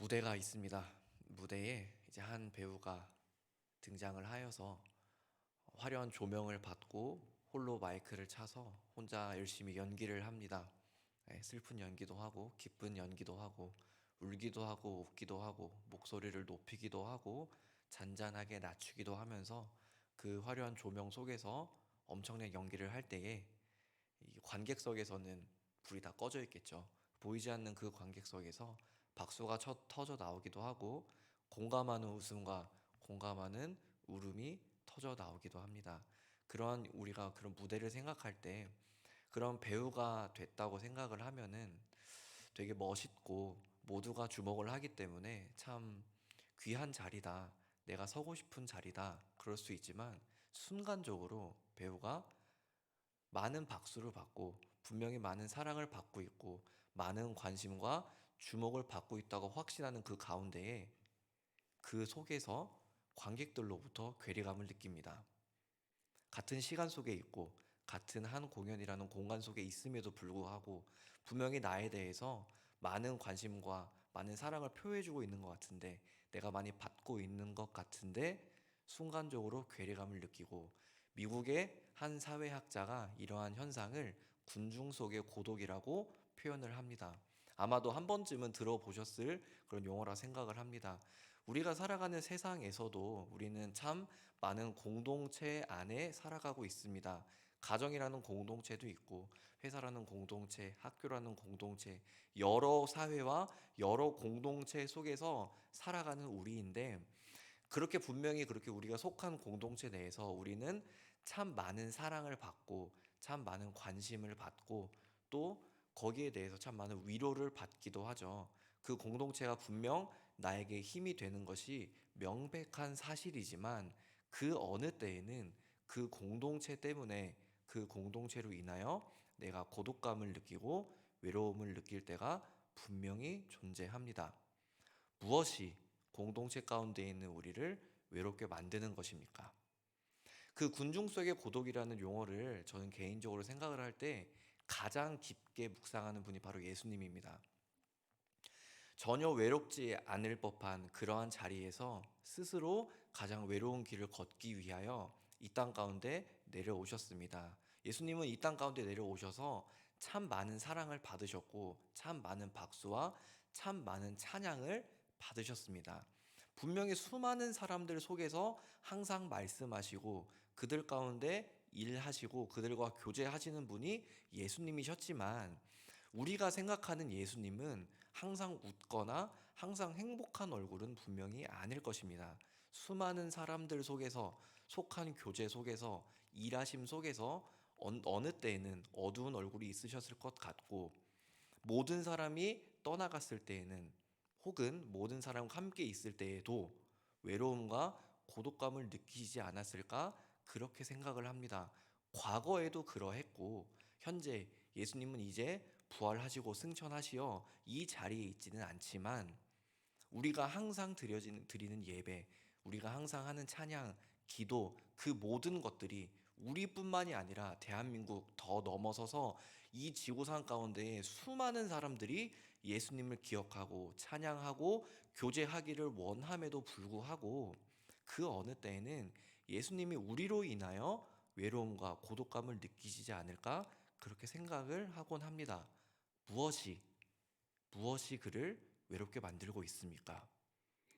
무대가 있습니다. 무대에 이제 한 배우가 등장을 하여서 화려한 조명을 받고 홀로 마이크를 차서 혼자 열심히 연기를 합니다. 슬픈 연기도 하고 기쁜 연기도 하고 울기도 하고 웃기도 하고 목소리를 높이기도 하고 잔잔하게 낮추기도 하면서 그 화려한 조명 속에서 엄청난 연기를 할 때에 이 관객석에서는 불이 다 꺼져 있겠죠. 보이지 않는 그 관객석에서 박수가 터져 나오기도 하고 공감하는 웃음과 공감하는 울음이 터져 나오기도 합니다. 그런 우리가 그런 무대를 생각할 때 그런 배우가 됐다고 생각을 하면은 되게 멋있고 모두가 주목을 하기 때문에 참 귀한 자리다. 내가 서고 싶은 자리다. 그럴 수 있지만 순간적으로 배우가 많은 박수를 받고 분명히 많은 사랑을 받고 있고 많은 관심과 주목을 받고 있다고 확신하는 그 가운데에 그 속에서 관객들로부터 괴리감을 느낍니다. 같은 시간 속에 있고 같은 한 공연이라는 공간 속에 있음에도 불구하고 분명히 나에 대해서 많은 관심과 많은 사랑을 표해주고 있는 것 같은데 내가 많이 받고 있는 것 같은데 순간적으로 괴리감을 느끼고 미국의 한 사회학자가 이러한 현상을 군중 속의 고독이라고 표현을 합니다. 아마도 한 번쯤은 들어보셨을 그런 용어라 생각을 합니다. 우리가 살아가는 세상에서도 우리는 참 많은 공동체 안에 살아가고 있습니다. 가정이라는 공동체도 있고, 회사라는 공동체, 학교라는 공동체, 여러 사회와 여러 공동체 속에서 살아가는 우리인데, 그렇게 분명히 그렇게 우리가 속한 공동체 내에서 우리는 참 많은 사랑을 받고, 참 많은 관심을 받고, 또 거기에 대해서 참 많은 위로를 받기도 하죠. 그 공동체가 분명 나에게 힘이 되는 것이 명백한 사실이지만 그 어느 때에는 그 공동체 때문에 그 공동체로 인하여 내가 고독감을 느끼고 외로움을 느낄 때가 분명히 존재합니다. 무엇이 공동체 가운데 있는 우리를 외롭게 만드는 것입니까? 그 군중 속의 고독이라는 용어를 저는 개인적으로 생각을 할 때 가장 깊게 묵상하는 분이 바로 예수님입니다. 전혀 외롭지 않을 법한 그러한 자리에서 스스로 가장 외로운 길을 걷기 위하여 이 땅 가운데 내려오셨습니다. 예수님은 이 땅 가운데 내려오셔서 참 많은 사랑을 받으셨고 참 많은 박수와 참 많은 찬양을 받으셨습니다. 분명히 수많은 사람들 속에서 항상 말씀하시고 그들 가운데 일하시고 그들과 교제하시는 분이 예수님이셨지만 우리가 생각하는 예수님은 항상 웃거나 항상 행복한 얼굴은 분명히 아닐 것입니다. 수많은 사람들 속에서 속한 교제 속에서 일하심 속에서 어느 때에는 어두운 얼굴이 있으셨을 것 같고 모든 사람이 떠나갔을 때에는 혹은 모든 사람과 함께 있을 때에도 외로움과 고독감을 느끼지 않았을까 그렇게 생각을 합니다. 과거에도 그러했고 현재 예수님은 이제 부활하시고 승천하시어 이 자리에 있지는 않지만 우리가 항상 드리는 예배, 우리가 항상 하는 찬양, 기도, 그 모든 것들이 우리뿐만이 아니라 대한민국 더 넘어서서 이 지구상 가운데 수많은 사람들이 예수님을 기억하고 찬양하고 교제하기를 원함에도 불구하고 그 어느 때에는 예수님이 우리로 인하여 외로움과 고독감을 느끼시지 않을까 그렇게 생각을 하곤 합니다. 무엇이 무엇이 그를 외롭게 만들고 있습니까?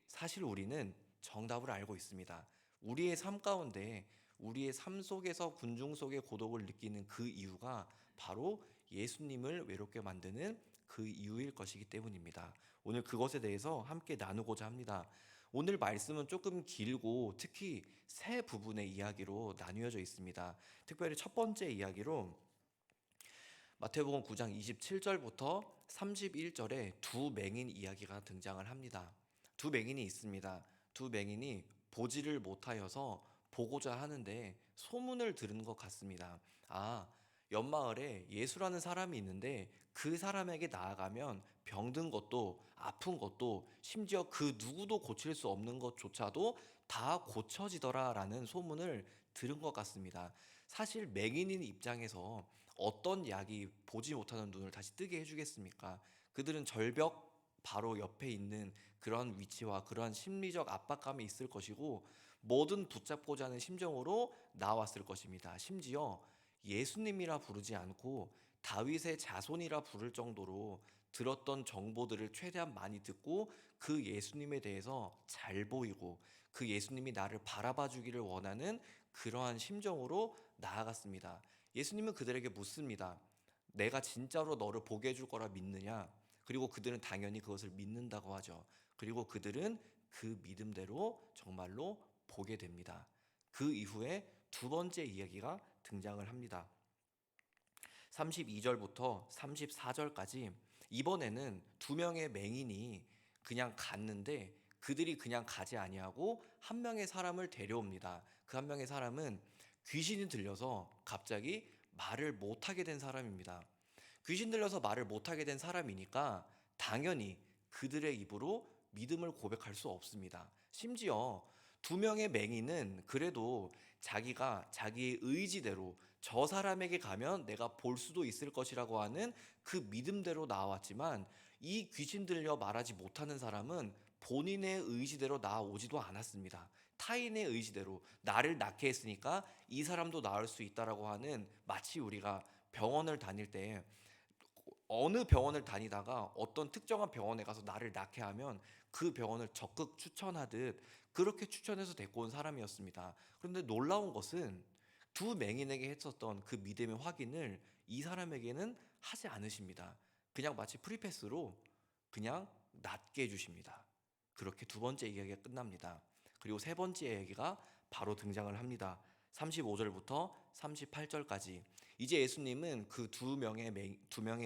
사실 우리는 정답을 알고 있습니다. 우리의 삶 가운데 우리의 삶 속에서 군중 속의 고독을 느끼는 그 이유가 바로 예수님을 외롭게 만드는 그 이유일 것이기 때문입니다. 오늘 그것에 대해서 함께 나누고자 합니다. 오늘 말씀은 조금 길고 특히 세 부분의 이야기로 나뉘어져 있습니다. 특별히 첫 번째 이야기로 마태복음 9장 27절부터 31절에 두 맹인 이야기가 등장을 합니다. 두 맹인이 있습니다. 두 맹인이 보지를 못하여서 보고자 하는데 소문을 들은 것 같습니다. 옆마을에 예수라는 사람이 있는데 그 사람에게 나아가면 병든 것도 아픈 것도 심지어 그 누구도 고칠 수 없는 것조차도 다 고쳐지더라라는 소문을 들은 것 같습니다. 사실 맹인인 입장에서 어떤 약이 보지 못하는 눈을 다시 뜨게 해주겠습니까? 그들은 절벽 바로 옆에 있는 그런 위치와 그러한 심리적 압박감이 있을 것이고 뭐든 붙잡고자 하는 심정으로 나왔을 것입니다. 심지어 예수님이라 부르지 않고 다윗의 자손이라 부를 정도로 들었던 정보들을 최대한 많이 듣고 그 예수님에 대해서 잘 보이고 그 예수님이 나를 바라봐 주기를 원하는 그러한 심정으로 나아갔습니다. 예수님은 그들에게 묻습니다. 내가 진짜로 너를 보게 해줄 거라 믿느냐? 그리고 그들은 당연히 그것을 믿는다고 하죠. 그리고 그들은 그 믿음대로 정말로 보게 됩니다. 그 이후에 두 번째 이야기가 등장을 합니다. 32절부터 34절까지 이번에는 두 명의 맹인이 그냥 갔는데 그들이 그냥 가지 아니하고 한 명의 사람을 데려옵니다. 그 한 명의 사람은 귀신이 들려서 갑자기 말을 못하게 된 사람입니다. 귀신 들려서 말을 못하게 된 사람이니까 당연히 그들의 입으로 믿음을 고백할 수 없습니다. 심지어 두 명의 맹인은 그래도 자기가 자기의 의지대로 저 사람에게 가면 내가 볼 수도 있을 것이라고 하는 그 믿음대로 나왔지만 이 귀신 들려 말하지 못하는 사람은 본인의 의지대로 나오지도 않았습니다. 타인의 의지대로 나를 낫게 했으니까 이 사람도 나을 수 있다라고 하는, 마치 우리가 병원을 다닐 때 어느 병원을 다니다가 어떤 특정한 병원에 가서 나를 낫게 하면 그 병원을 적극 추천하듯 그렇게 추천해서 데리고 온 사람이었습니다. 그런데 놀라운 것은 두 맹인에게 했었던 그 믿음의 확인을 이 사람에게는 하지 않으십니다. 그냥 마치 프리패스로 그냥 낫게 해주십니다. 그렇게 두 번째 이야기가 끝납니다. 그리고 세 번째 이야기가 바로 등장을 합니다. 35절부터 38절까지. 이제 예수님은 그 두 명의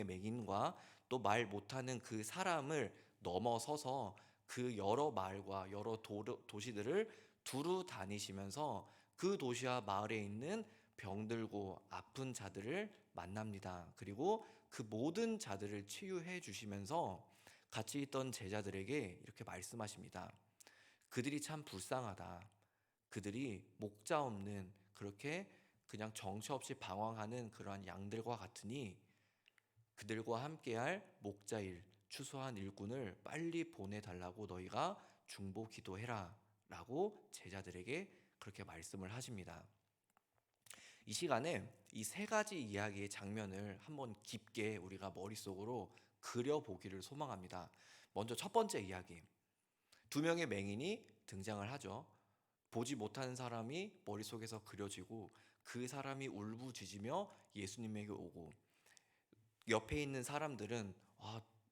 맹인과 또 말 못하는 그 사람을 넘어서서 그 여러 마을과 여러 도시들을 두루 다니시면서 그 도시와 마을에 있는 병들고 아픈 자들을 만납니다. 그리고 그 모든 자들을 치유해 주시면서 같이 있던 제자들에게 이렇게 말씀하십니다. 그들이 참 불쌍하다. 그들이 목자 없는, 그렇게 그냥 정처 없이 방황하는 그러한 양들과 같으니 그들과 함께할 목자일, 추수한 일꾼을 빨리 보내달라고 너희가 중보 기도해라 라고 제자들에게 그렇게 말씀을 하십니다. 이 시간에 이 세 가지 이야기의 장면을 한번 깊게 우리가 머릿속으로 그려보기를 소망합니다. 먼저 첫 번째 이야기, 두 명의 맹인이 등장을 하죠. 보지 못하는 사람이 머릿속에서 그려지고 그 사람이 울부짖으며 예수님에게 오고, 옆에 있는 사람들은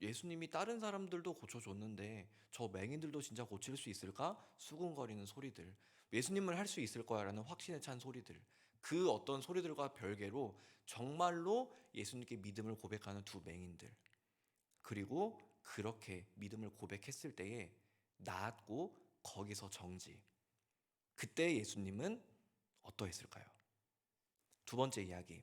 예수님이 다른 사람들도 고쳐줬는데 저 맹인들도 진짜 고칠 수 있을까? 수군거리는 소리들, 예수님을 할 수 있을 거야라는 확신에 찬 소리들, 그 어떤 소리들과 별개로 정말로 예수님께 믿음을 고백하는 두 맹인들, 그리고 그렇게 믿음을 고백했을 때에 나았고 거기서 정지. 그때 예수님은 어떠했을까요? 두 번째 이야기,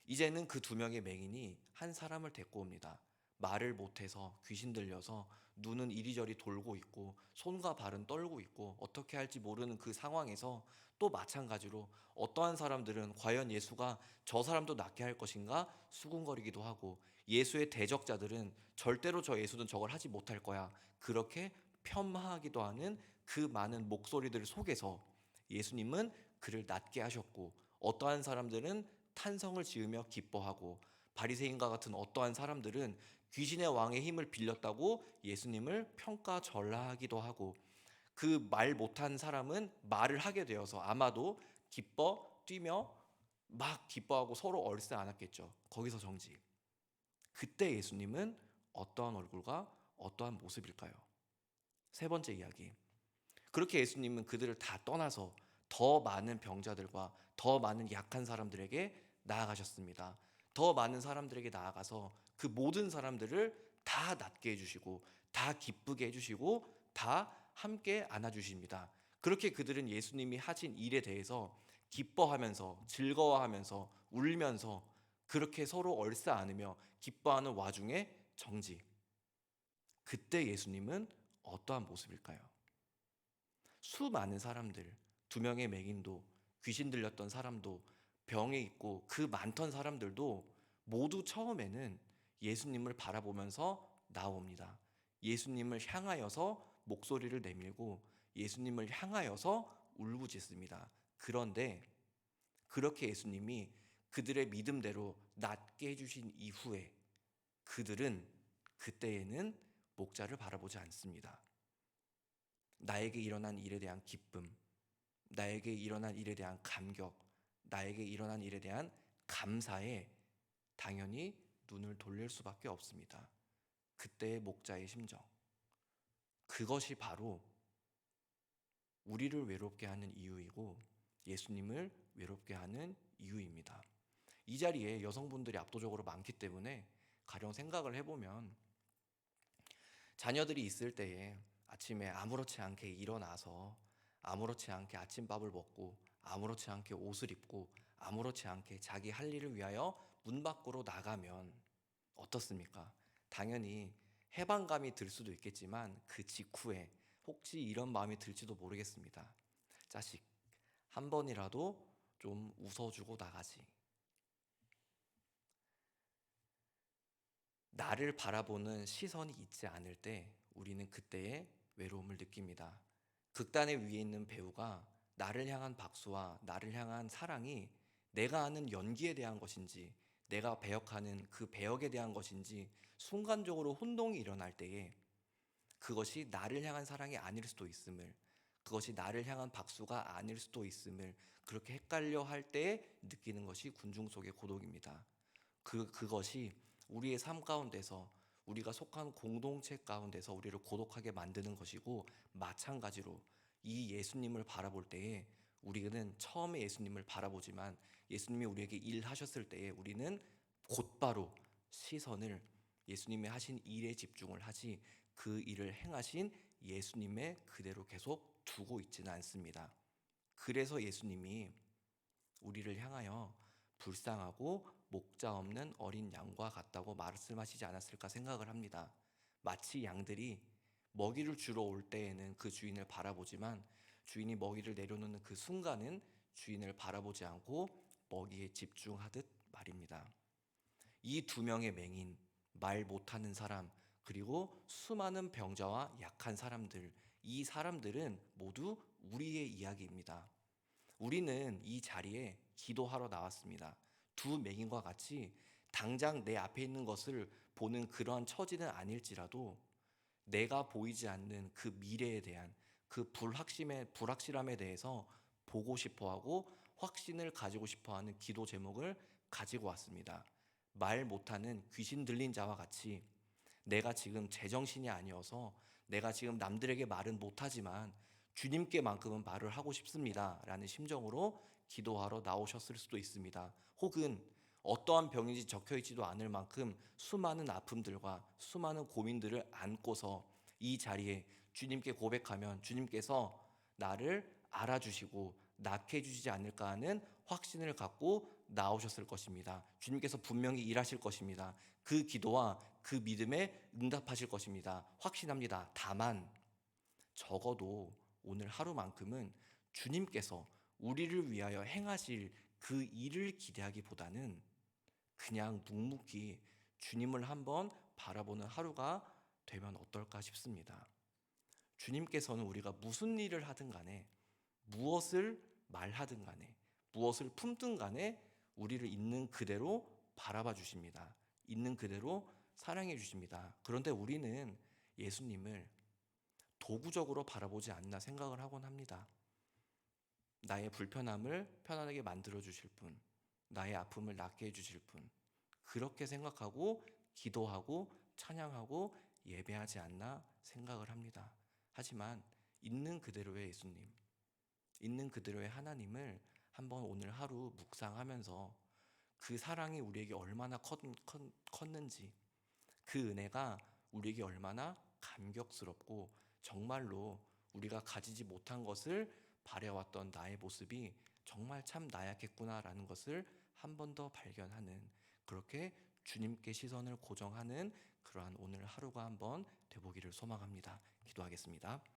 이제는 그 두 명의 맹인이 한 사람을 데리고 옵니다. 말을 못해서 귀신 들려서 눈은 이리저리 돌고 있고 손과 발은 떨고 있고 어떻게 할지 모르는 그 상황에서 또 마찬가지로 어떠한 사람들은 과연 예수가 저 사람도 낫게 할 것인가 수군거리기도 하고, 예수의 대적자들은 절대로 저 예수는 저걸 하지 못할 거야 그렇게 폄하하기도 하는 그 많은 목소리들 속에서 예수님은 그를 낫게 하셨고, 어떠한 사람들은 탄성을 지으며 기뻐하고, 바리새인과 같은 어떠한 사람들은 귀신의 왕의 힘을 빌렸다고 예수님을 평가절하하기도 하고, 그 말 못한 사람은 말을 하게 되어서 아마도 기뻐 뛰며 막 기뻐하고 서로 얼싸 안았겠죠. 거기서 정지. 그때 예수님은 어떠한 얼굴과 어떠한 모습일까요? 세 번째 이야기, 그렇게 예수님은 그들을 다 떠나서 더 많은 병자들과 더 많은 약한 사람들에게 나아가셨습니다. 더 많은 사람들에게 나아가서 그 모든 사람들을 다 낫게 해주시고 다 기쁘게 해주시고 다 함께 안아주십니다. 그렇게 그들은 예수님이 하신 일에 대해서 기뻐하면서 즐거워하면서 울면서 그렇게 서로 얼싸 안으며 기뻐하는 와중에 정지. 그때 예수님은 어떠한 모습일까요? 수많은 사람들, 두 명의 맹인도, 귀신 들렸던 사람도, 병에 있고 그 많던 사람들도 모두 처음에는 예수님을 바라보면서 나옵니다. 예수님을 향하여서 목소리를 내밀고 예수님을 향하여서 울부짖습니다. 그런데 그렇게 예수님이 그들의 믿음대로 낫게 해주신 이후에 그들은 그때에는 목자를 바라보지 않습니다. 나에게 일어난 일에 대한 기쁨, 나에게 일어난 일에 대한 감격, 나에게 일어난 일에 대한 감사에 당연히 눈을 돌릴 수밖에 없습니다. 그때의 목자의 심정, 그것이 바로 우리를 외롭게 하는 이유이고 예수님을 외롭게 하는 이유입니다. 이 자리에 여성분들이 압도적으로 많기 때문에 가령 생각을 해보면 자녀들이 있을 때에 아침에 아무렇지 않게 일어나서 아무렇지 않게 아침밥을 먹고 아무렇지 않게 옷을 입고 아무렇지 않게 자기 할 일을 위하여 문 밖으로 나가면 어떻습니까? 당연히 해방감이 들 수도 있겠지만 그 직후에 혹시 이런 마음이 들지도 모르겠습니다. 자식, 한 번이라도 좀 웃어주고 나가지. 나를 바라보는 시선이 있지 않을 때 우리는 그때의 외로움을 느낍니다. 극단의 위에 있는 배우가 나를 향한 박수와 나를 향한 사랑이 내가 아는 연기에 대한 것인지 내가 배역하는 그 배역에 대한 것인지 순간적으로 혼동이 일어날 때에 그것이 나를 향한 사랑이 아닐 수도 있음을, 그것이 나를 향한 박수가 아닐 수도 있음을 그렇게 헷갈려 할 때에 느끼는 것이 군중 속의 고독입니다. 그것이 우리의 삶 가운데서 우리가 속한 공동체 가운데서 우리를 고독하게 만드는 것이고, 마찬가지로 이 예수님을 바라볼 때에 우리는 처음에 예수님을 바라보지만 예수님이 우리에게 일하셨을 때에 우리는 곧바로 시선을 예수님이 하신 일에 집중을 하지 그 일을 행하신 예수님의 그대로 계속 두고 있지는 않습니다. 그래서 예수님이 우리를 향하여 불쌍하고 목자 없는 어린 양과 같다고 말씀하시지 않았을까 생각을 합니다. 마치 양들이 먹이를 주러 올 때에는 그 주인을 바라보지만 주인이 먹이를 내려놓는 그 순간은 주인을 바라보지 않고 먹이에 집중하듯 말입니다. 이 두 명의 맹인, 말 못하는 사람, 그리고 수많은 병자와 약한 사람들, 이 사람들은 모두 우리의 이야기입니다. 우리는 이 자리에 기도하러 나왔습니다. 두 맹인과 같이 당장 내 앞에 있는 것을 보는 그러한 처지는 아닐지라도 내가 보이지 않는 그 미래에 대한 그 불확실함에 대해서 보고 싶어하고 확신을 가지고 싶어하는 기도 제목을 가지고 왔습니다. 말 못하는 귀신 들린 자와 같이 내가 지금 제정신이 아니어서 내가 지금 남들에게 말은 못하지만 주님께만큼은 말을 하고 싶습니다 라는 심정으로 기도하러 나오셨을 수도 있습니다. 혹은 어떠한 병인지 적혀있지도 않을 만큼 수많은 아픔들과 수많은 고민들을 안고서 이 자리에 주님께 고백하면 주님께서 나를 알아주시고 낫게 해주시지 않을까 하는 확신을 갖고 나오셨을 것입니다. 주님께서 분명히 일하실 것입니다. 그 기도와 그 믿음에 응답하실 것입니다. 확신합니다. 다만 적어도 오늘 하루만큼은 주님께서 우리를 위하여 행하실 그 일을 기대하기보다는 그냥 묵묵히 주님을 한번 바라보는 하루가 되면 어떨까 싶습니다. 주님께서는 우리가 무슨 일을 하든 간에 무엇을 말하든 간에 무엇을 품든 간에 우리를 있는 그대로 바라봐 주십니다. 있는 그대로 사랑해 주십니다. 그런데 우리는 예수님을 도구적으로 바라보지 않나 생각을 하곤 합니다. 나의 불편함을 편안하게 만들어 주실 분, 나의 아픔을 낫게 해 주실 분, 그렇게 생각하고 기도하고 찬양하고 예배하지 않나 생각을 합니다. 하지만 있는 그대로의 예수님, 있는 그대로의 하나님을 한번 오늘 하루 묵상하면서 그 사랑이 우리에게 얼마나 컸는지, 그 은혜가 우리에게 얼마나 감격스럽고 정말로 우리가 가지지 못한 것을 바래왔던 나의 모습이 정말 참 나약했구나라는 것을 한 번 더 발견하는, 그렇게 주님께 시선을 고정하는 그러한 오늘 하루가 한번 되보기를 소망합니다. 기도하겠습니다.